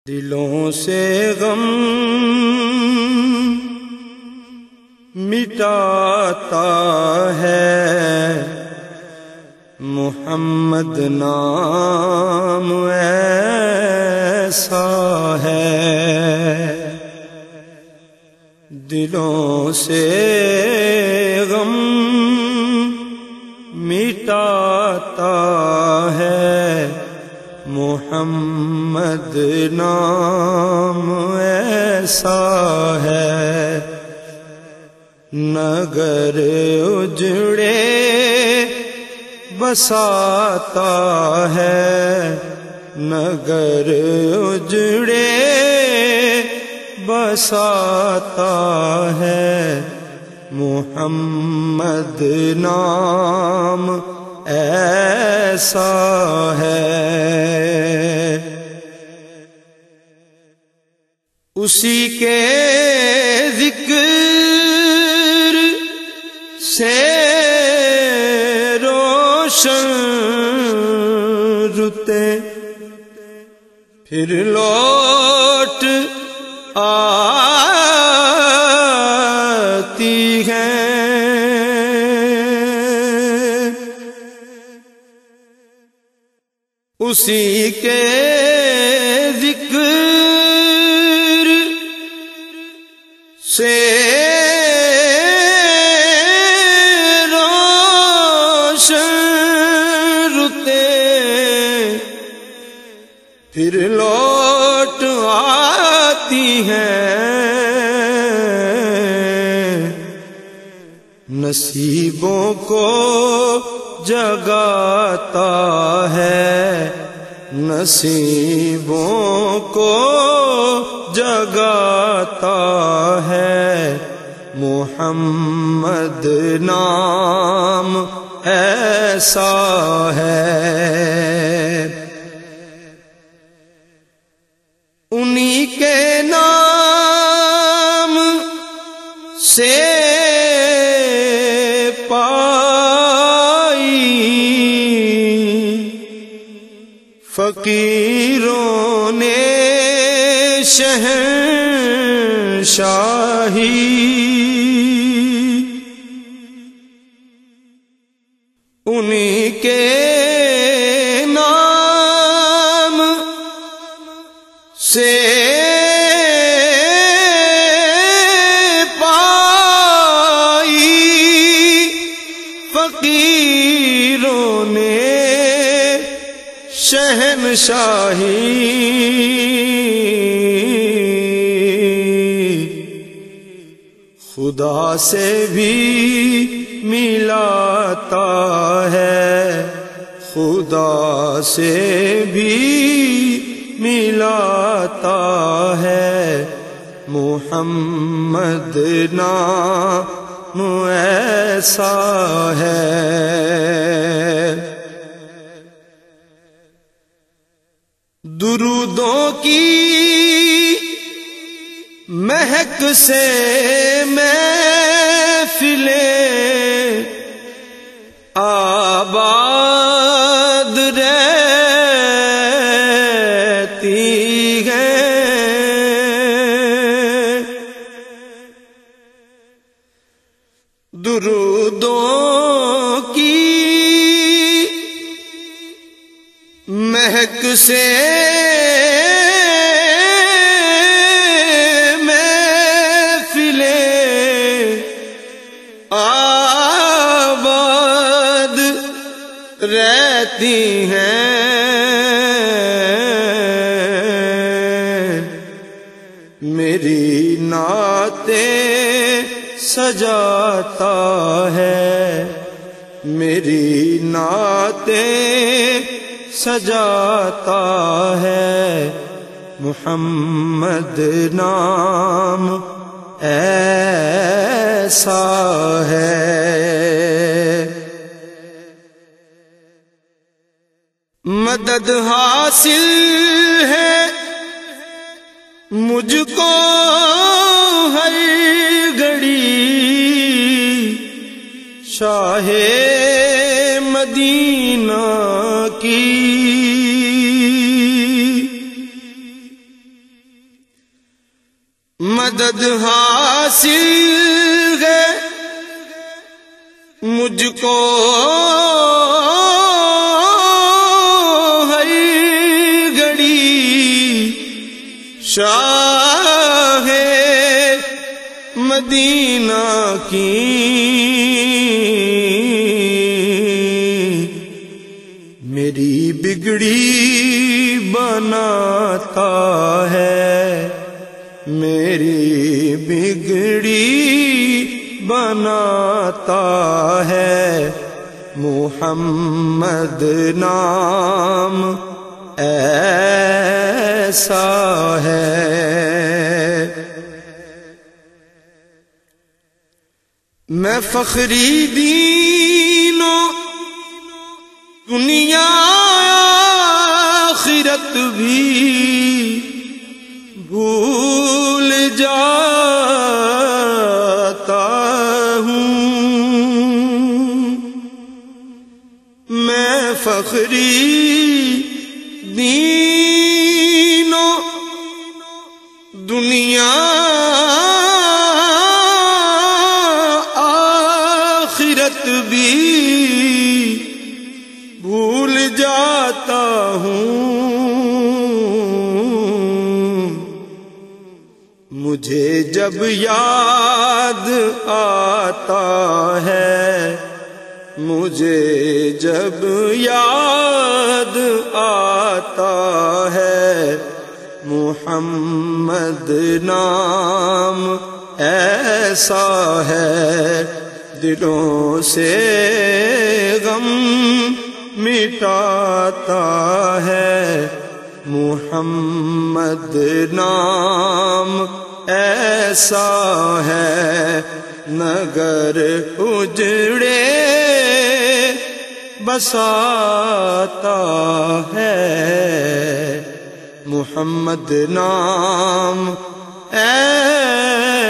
دلوں سے غم مٹاتا ہے محمد نام ایسا ہے، دلوں سے غم مٹاتا ہے محمد نام ایسا ہے، نگر اجڑے بساتا ہے، نگر اجڑے بساتا ہے محمد نام ایسا ہے، اسی کے ذکر سے روشن رتے پھر لوٹ آتی ہیں، اسی کے ذکر سے روشن رتے پھر لوٹ آتی ہیں، نصیبوں کو جگاتا ہے، نصیبوں کو جگاتا ہے محمد نام ایسا ہے، انہی کے نام سے فقیروں نے شہنشاہی، انہی کے نام سے پائی فقیروں نے شہنشاہی، خدا سے بھی ملاتا ہے، خدا سے بھی ملاتا ہے محمد نام ایسا ہے، درودوں کی مہک سے محفلیں آباد رہتی ہیں، درودوں کی مہک سے محفلیں آباد رہتی ہیں، میری نعتیں سجاتا ہے، میری نعتیں سجاتا ہے محمد نام ایسا ہے، مدد حاصل ہے مجھ کو ہر گھڑی شاہ مدینہ کی، مدد حاصل ہے مجھ کو ہر گھڑی شاہ مدینہ کی میری بگڑی بناتا ہے میری بگڑی بناتا ہے محمد نام ایسا ہے میں فخری دینوں دنیا آخرت بھی بھول جاتا ہوں میں فخری دینوں دنیا آخرت بھی بھول جاتا ہوں مجھے جب یاد آتا ہے مجھے جب یاد آتا ہے محمد نام ایسا ہے دلوں سے غم مٹاتا ہے محمد نام ایسا ہے نگر اجڑے بساتا ہے محمد نام ایسا